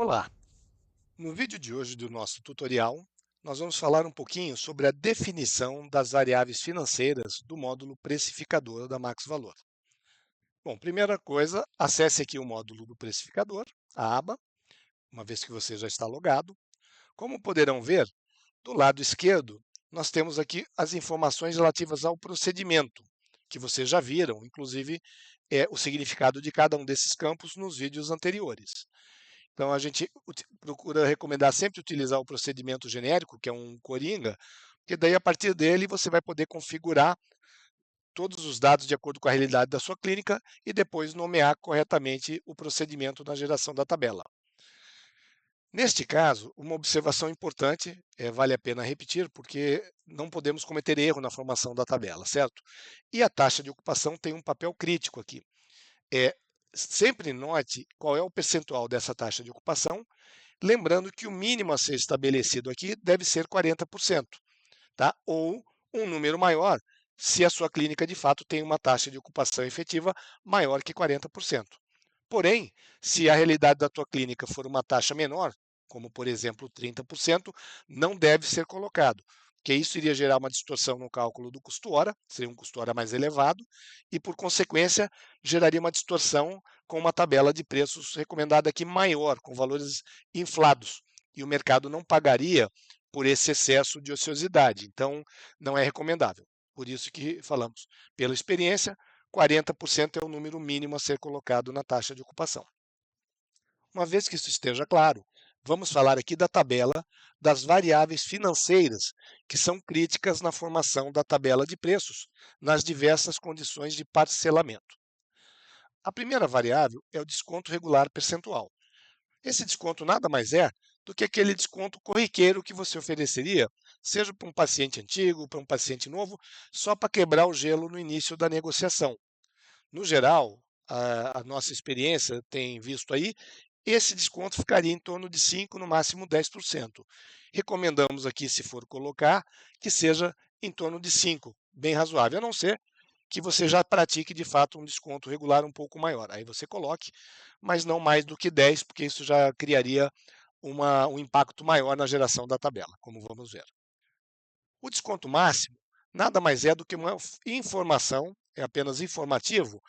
Olá! No vídeo de hoje do nosso tutorial, nós vamos falar um pouquinho sobre a definição das variáveis financeiras do módulo precificador da Max Valor. Bom, primeira coisa, acesse aqui o módulo do precificador, a aba, uma vez que você já está logado. Como poderão ver, do lado esquerdo, nós temos aqui as informações relativas ao procedimento, que vocês já viram, inclusive o significado de cada um desses campos nos vídeos anteriores. Então, a gente procura recomendar sempre utilizar o procedimento genérico, que é um coringa, porque daí, a partir dele, você vai poder configurar todos os dados de acordo com a realidade da sua clínica e depois nomear corretamente o procedimento na geração da tabela. Neste caso, uma observação importante, vale a pena repetir, porque não podemos cometer erro na formação da tabela, certo? E a taxa de ocupação tem um papel crítico aqui. É, sempre note qual é o percentual dessa taxa de ocupação, lembrando que o mínimo a ser estabelecido aqui deve ser 40%, tá? Ou um número maior, se a sua clínica de fato tem uma taxa de ocupação efetiva maior que 40%. Porém, se a realidade da tua clínica for uma taxa menor, como por exemplo 30%, não deve ser colocado, porque isso iria gerar uma distorção no cálculo do custo-hora, seria um custo-hora mais elevado, e por consequência geraria uma distorção com uma tabela de preços recomendada aqui maior, com valores inflados, e o mercado não pagaria por esse excesso de ociosidade, então não é recomendável. Por isso que falamos, pela experiência, 40% é o número mínimo a ser colocado na taxa de ocupação. Uma vez que isso esteja claro, vamos falar aqui da tabela das variáveis financeiras, que são críticas na formação da tabela de preços, nas diversas condições de parcelamento. A primeira variável é o desconto regular percentual. Esse desconto nada mais é do que aquele desconto corriqueiro que você ofereceria, seja para um paciente antigo, para um paciente novo, só para quebrar o gelo no início da negociação. No geral, a nossa experiência tem visto aí, esse desconto ficaria em torno de 5%, no máximo 10%. Recomendamos aqui, se for colocar, que seja em torno de 5%, bem razoável, a não ser que você já pratique de fato um desconto regular um pouco maior. Aí você coloque, mas não mais do que 10%, porque isso já criaria um impacto maior na geração da tabela, como vamos ver. O desconto máximo nada mais é do que uma informação, é apenas informativo,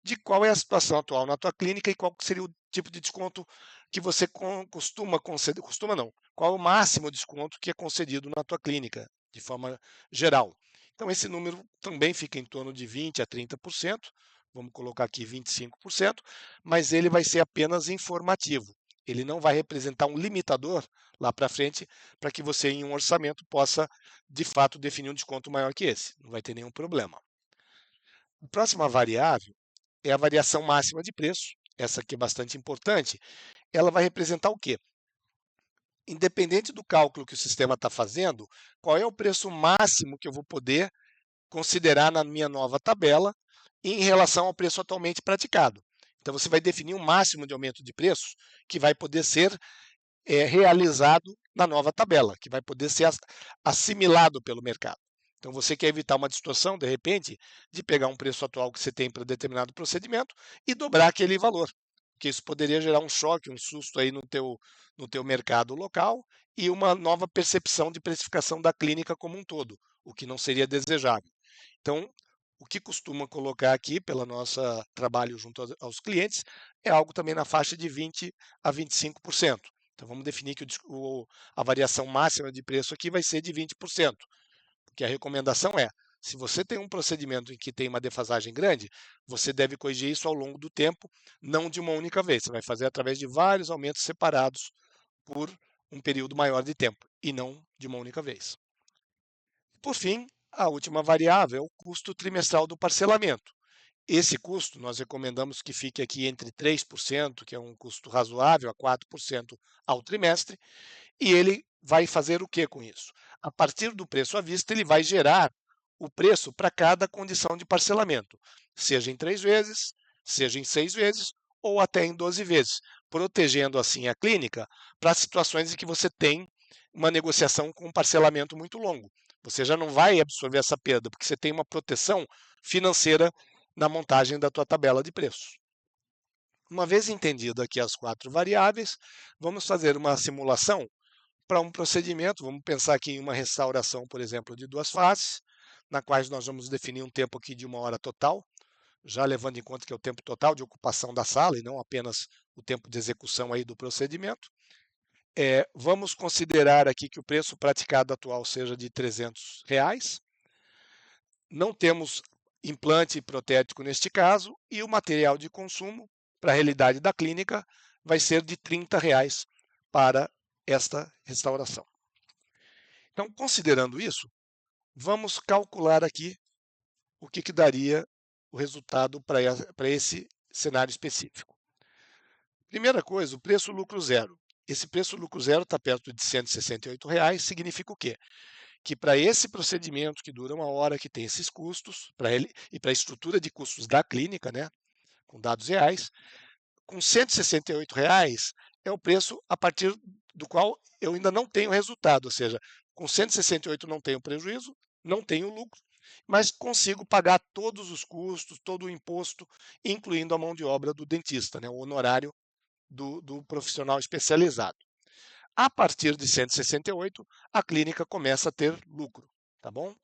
de qual é a situação atual na tua clínica e qual seria o tipo de desconto que você costuma conceder, costuma não, qual é o máximo desconto que é concedido na tua clínica, de forma geral. Então, esse número também fica em torno de 20% a 30%, vamos colocar aqui 25%, mas ele vai ser apenas informativo. Ele não vai representar um limitador lá para frente para que você, em um orçamento, possa, de fato, definir um desconto maior que esse. Não vai ter nenhum problema. A próxima variável é a variação máxima de preço. Essa aqui é bastante importante. Ela vai representar o quê? Independente do cálculo que o sistema está fazendo, qual é o preço máximo que eu vou poder considerar na minha nova tabela em relação ao preço atualmente praticado. Então, você vai definir um máximo de aumento de preços que vai poder ser realizado na nova tabela, que vai poder ser assimilado pelo mercado. Então, você quer evitar uma distorção, de repente, de pegar um preço atual que você tem para determinado procedimento e dobrar aquele valor, porque isso poderia gerar um choque, um susto aí no teu mercado local e uma nova percepção de precificação da clínica como um todo, o que não seria desejável. Então, o que costuma colocar aqui, pelo nosso trabalho junto aos clientes, é algo também na faixa de 20% a 25%. Então, vamos definir que a variação máxima de preço aqui vai ser de 20%, porque a recomendação é, se você tem um procedimento em que tem uma defasagem grande, você deve corrigir isso ao longo do tempo, não de uma única vez. Você vai fazer através de vários aumentos separados por um período maior de tempo, e não de uma única vez. Por fim, a última variável é o custo trimestral do parcelamento. Esse custo nós recomendamos que fique aqui entre 3%, que é um custo razoável, a 4% ao trimestre, e ele vai fazer o que com isso? A partir do preço à vista, ele vai gerar o preço para cada condição de parcelamento, seja em 3 vezes, seja em 6 vezes ou até em 12 vezes, protegendo assim a clínica para situações em que você tem uma negociação com um parcelamento muito longo. Você já não vai absorver essa perda, porque você tem uma proteção financeira na montagem da tua tabela de preços. Uma vez entendido aqui as 4 variáveis, vamos fazer uma simulação para um procedimento. Vamos pensar aqui em uma restauração, por exemplo, de 2 faces, na quais nós vamos definir um tempo aqui de 1 hora total, já levando em conta que é o tempo total de ocupação da sala e não apenas o tempo de execução aí do procedimento. Vamos considerar aqui que o preço praticado atual seja de R$ 300. Não temos implante protético neste caso, e o material de consumo para a realidade da clínica vai ser de R$ 30 para esta restauração. Então, considerando isso, vamos calcular aqui o que daria o resultado para esse cenário específico. Primeira coisa, o preço lucro zero. Esse preço lucro zero está perto de R$ 168, significa o quê? Que para esse procedimento que dura 1 hora, que tem esses custos, para ele e para a estrutura de custos da clínica, né, com dados reais, com R$ 168 é o preço a partir do qual eu ainda não tenho resultado, ou seja, com 168 não tenho prejuízo, não tenho lucro, mas consigo pagar todos os custos, todo o imposto, incluindo a mão de obra do dentista, né, o honorário do profissional especializado. A partir de 168, a clínica começa a ter lucro, tá bom?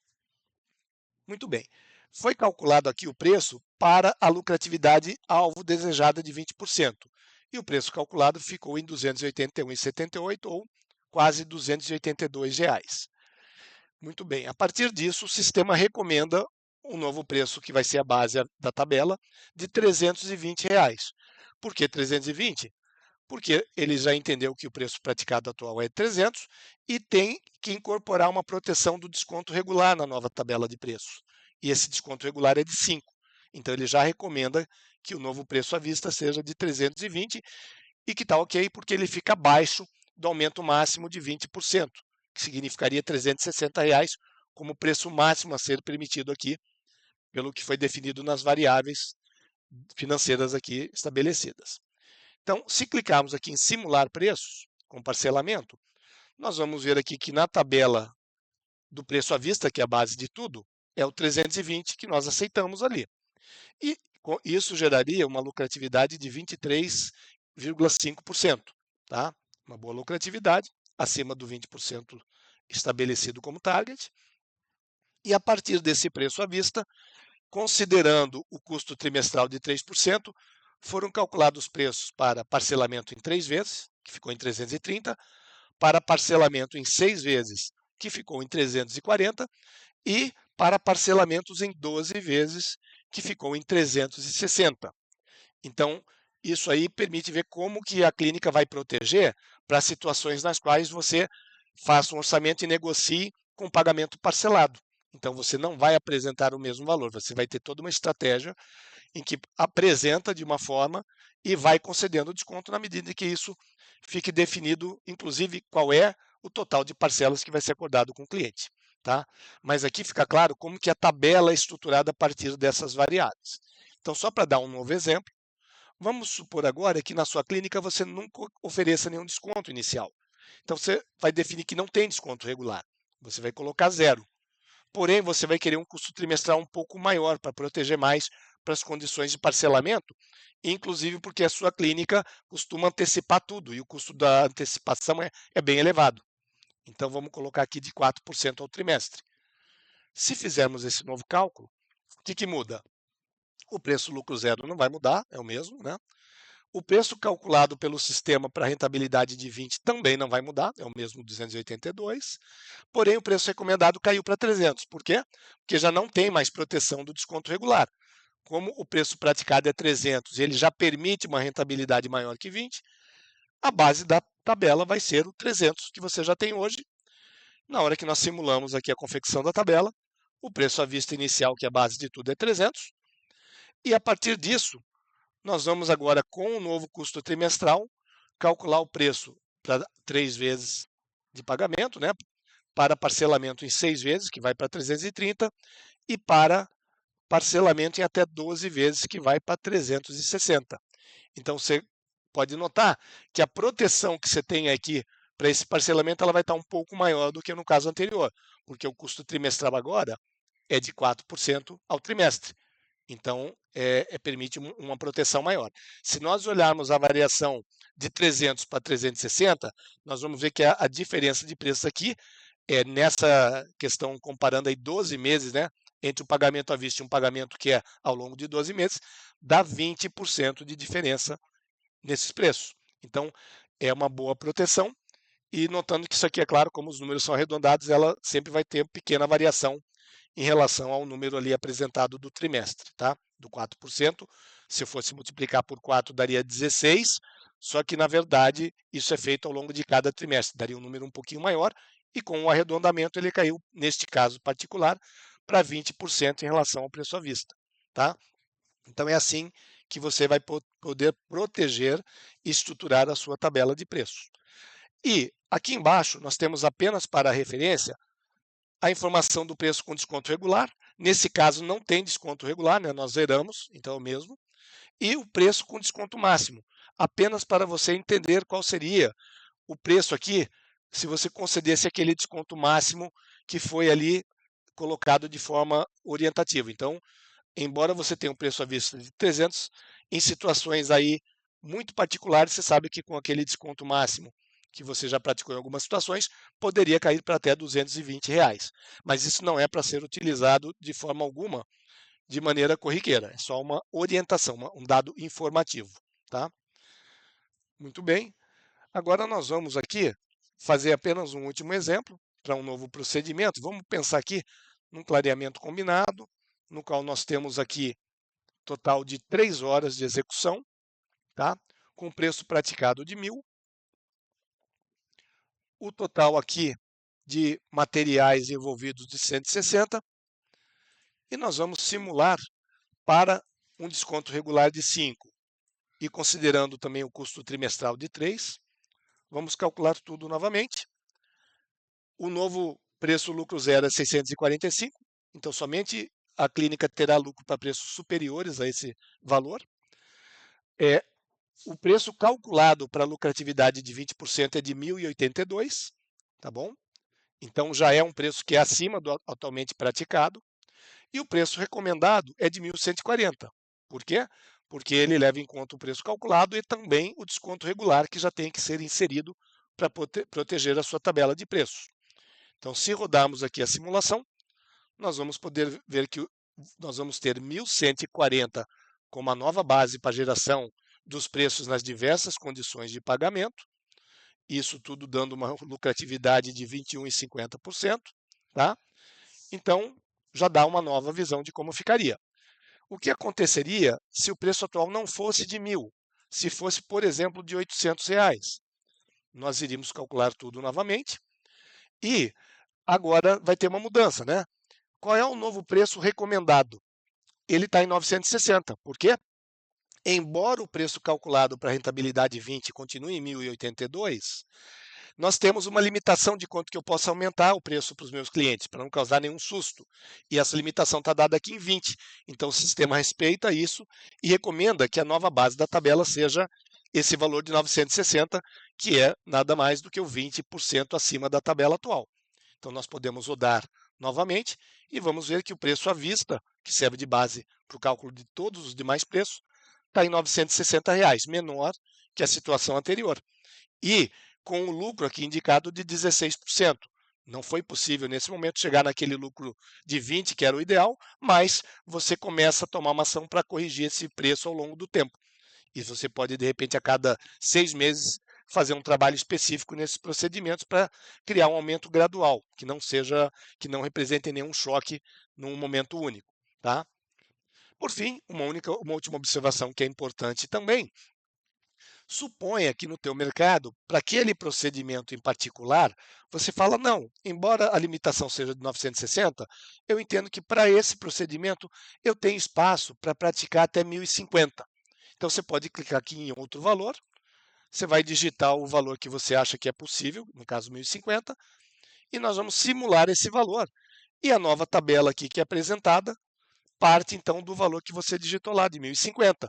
Muito bem. Foi calculado aqui o preço para a lucratividade alvo desejada de 20%. E o preço calculado ficou em R$ 281,78 ou quase R$ 282. Muito bem. A partir disso, o sistema recomenda um novo preço que vai ser a base da tabela de R$ 320. Por que 320? Porque ele já entendeu que o preço praticado atual é 300 e tem que incorporar uma proteção do desconto regular na nova tabela de preços. E esse desconto regular é de 5. Então ele já recomenda que o novo preço à vista seja de 320 e que está ok porque ele fica abaixo do aumento máximo de 20%, que significaria R$ 360 como preço máximo a ser permitido aqui, pelo que foi definido nas variáveis financeiras aqui estabelecidas. Então, se clicarmos aqui em simular preços com parcelamento, nós vamos ver aqui que na tabela do preço à vista, que é a base de tudo, é o 320 que nós aceitamos ali. E isso geraria uma lucratividade de 23,5%, tá? Uma boa lucratividade, acima do 20% estabelecido como target. E a partir desse preço à vista, considerando o custo trimestral de 3%, foram calculados os preços para parcelamento em 3 vezes, que ficou em 330, para parcelamento em 6 vezes, que ficou em 340, e para parcelamentos em 12 vezes, que ficou em 360. Então, isso aí permite ver como que a clínica vai proteger para situações nas quais você faça um orçamento e negocie com pagamento parcelado. Então, você não vai apresentar o mesmo valor, você vai ter toda uma estratégia em que apresenta de uma forma e vai concedendo desconto na medida em que isso fique definido, inclusive, qual é o total de parcelas que vai ser acordado com o cliente. Tá? Mas aqui fica claro como que a tabela é estruturada a partir dessas variáveis. Então, só para dar um novo exemplo, vamos supor agora que na sua clínica você nunca ofereça nenhum desconto inicial. Então, você vai definir que não tem desconto regular. Você vai colocar zero. Porém, você vai querer um custo trimestral um pouco maior para proteger mais para as condições de parcelamento, inclusive porque a sua clínica costuma antecipar tudo e o custo da antecipação é bem elevado. Então, vamos colocar aqui de 4% ao trimestre. Se fizermos esse novo cálculo, o que muda? O preço lucro zero não vai mudar, é o mesmo, né? O preço calculado pelo sistema para rentabilidade de 20 também não vai mudar, é o mesmo 282, porém o preço recomendado caiu para 300. Por quê? Porque já não tem mais proteção do desconto regular. Como o preço praticado é 300 e ele já permite uma rentabilidade maior que 20, a base da tabela vai ser o 300 que você já tem hoje. Na hora que nós simulamos aqui a confecção da tabela, o preço à vista inicial, que é a base de tudo, é 300, e a partir disso, nós vamos agora, com o novo custo trimestral, calcular o preço para 3 vezes de pagamento, né? Para parcelamento em 6 vezes, que vai para 330, e para parcelamento em até 12 vezes, que vai para 360. Então, você pode notar que a proteção que você tem aqui para esse parcelamento ela vai estar um pouco maior do que no caso anterior, porque o custo trimestral agora é de 4% ao trimestre. Então, permite uma proteção maior. Se nós olharmos a variação de 300 para 360, nós vamos ver que a diferença de preços aqui é nessa questão, comparando aí 12 meses, né, entre o pagamento à vista e um pagamento que é ao longo de 12 meses, dá 20% de diferença nesses preços. Então, é uma boa proteção. E notando que isso aqui, é claro, como os números são arredondados, ela sempre vai ter pequena variação em relação ao número ali apresentado do trimestre, tá? Do 4%. Se eu fosse multiplicar por 4, daria 16, só que, na verdade, isso é feito ao longo de cada trimestre, daria um número um pouquinho maior, e com o arredondamento ele caiu, neste caso particular, para 20% em relação ao preço à vista, tá? Então é assim que você vai poder proteger e estruturar a sua tabela de preços. E aqui embaixo nós temos apenas para referência a informação do preço com desconto regular. Nesse caso não tem desconto regular, né? Nós zeramos, então é o mesmo. E o preço com desconto máximo, apenas para você entender qual seria o preço aqui se você concedesse aquele desconto máximo que foi ali colocado de forma orientativa. Então, embora você tenha um preço à vista de 300, em situações aí muito particulares, você sabe que com aquele desconto máximo que você já praticou em algumas situações, poderia cair para até R$ 220. Mas isso não é para ser utilizado de forma alguma de maneira corriqueira, é só uma orientação, um dado informativo. Tá? Muito bem, agora nós vamos aqui fazer apenas um último exemplo para um novo procedimento. Vamos pensar aqui num clareamento combinado, no qual nós temos aqui total de 3 horas de execução, tá? Com preço praticado de 1.000. O total aqui de materiais envolvidos de 160. E nós vamos simular para um desconto regular de 5. E considerando também o custo trimestral de 3, vamos calcular tudo novamente. O novo preço lucro zero é 645, então somente a clínica terá lucro para preços superiores a esse valor. O preço calculado para a lucratividade de 20% é de 1.082, tá bom? Então já é um preço que é acima do atualmente praticado. E o preço recomendado é de 1.140. Por quê? Porque ele leva em conta o preço calculado e também o desconto regular que já tem que ser inserido para proteger a sua tabela de preços. Então, se rodarmos aqui a simulação, nós vamos poder ver que nós vamos ter 1.140 como a nova base para geração dos preços nas diversas condições de pagamento, isso tudo dando uma lucratividade de 21,50%, tá? Então, já dá uma nova visão de como ficaria. O que aconteceria se o preço atual não fosse de 1.000, se fosse, por exemplo, de R$ 800? Nós iríamos calcular tudo novamente e agora vai ter uma mudança, né? Qual é o novo preço recomendado? Ele está em 960. Por quê? Embora o preço calculado para a rentabilidade 20 continue em 1.082, nós temos uma limitação de quanto que eu posso aumentar o preço para os meus clientes, para não causar nenhum susto. E essa limitação está dada aqui em 20. Então o sistema respeita isso e recomenda que a nova base da tabela seja esse valor de 960, que é nada mais do que o 20% acima da tabela atual. Então nós podemos rodar novamente e vamos ver que o preço à vista, que serve de base para o cálculo de todos os demais preços, está em R$ 960, menor que a situação anterior. E com o lucro aqui indicado de 16%. Não foi possível nesse momento chegar naquele lucro de 20, que era o ideal, mas você começa a tomar uma ação para corrigir esse preço ao longo do tempo. E você pode, de repente, a cada 6 meses, fazer um trabalho específico nesses procedimentos para criar um aumento gradual, que não represente nenhum choque num momento único. Tá? Por fim, uma última observação que é importante também. Suponha que no teu mercado, para aquele procedimento em particular, você fala, não, embora a limitação seja de 960, eu entendo que para esse procedimento eu tenho espaço para praticar até 1.050. Então você pode clicar aqui em outro valor, você vai digitar o valor que você acha que é possível, no caso 1.050, e nós vamos simular esse valor. E a nova tabela aqui que é apresentada parte então do valor que você digitou lá, de 1.050,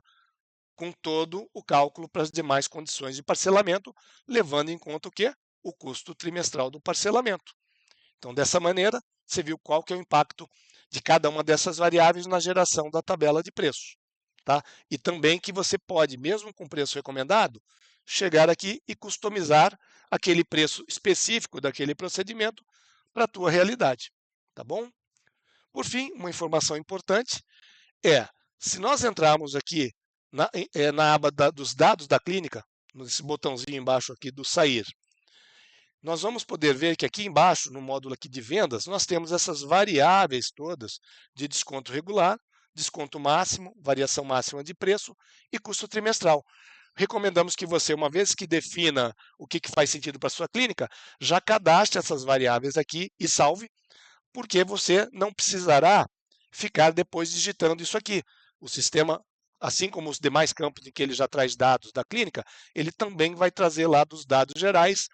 com todo o cálculo para as demais condições de parcelamento, levando em conta o quê? O custo trimestral do parcelamento. Então, dessa maneira, você viu qual que é o impacto de cada uma dessas variáveis na geração da tabela de preços. Tá? E também que você pode, mesmo com preço recomendado, chegar aqui e customizar aquele preço específico daquele procedimento para a tua realidade. Tá bom? Por fim, uma informação importante é, se nós entrarmos aqui na aba dos dados da clínica, nesse botãozinho embaixo aqui do sair, nós vamos poder ver que aqui embaixo, no módulo aqui de vendas, nós temos essas variáveis todas de desconto regular, desconto máximo, variação máxima de preço e custo trimestral. Recomendamos que você, uma vez que defina o que faz sentido para a sua clínica, já cadastre essas variáveis aqui e salve, porque você não precisará ficar depois digitando isso aqui. O sistema, assim como os demais campos em que ele já traz dados da clínica, ele também vai trazer lá dos dados gerais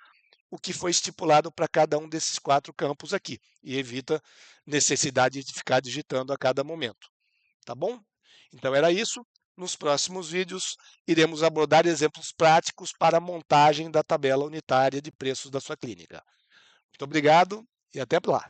o que foi estipulado para cada um desses 4 campos aqui e evita necessidade de ficar digitando a cada momento. Tá bom? Então era isso. Nos próximos vídeos iremos abordar exemplos práticos para a montagem da tabela unitária de preços da sua clínica. Muito obrigado e até lá.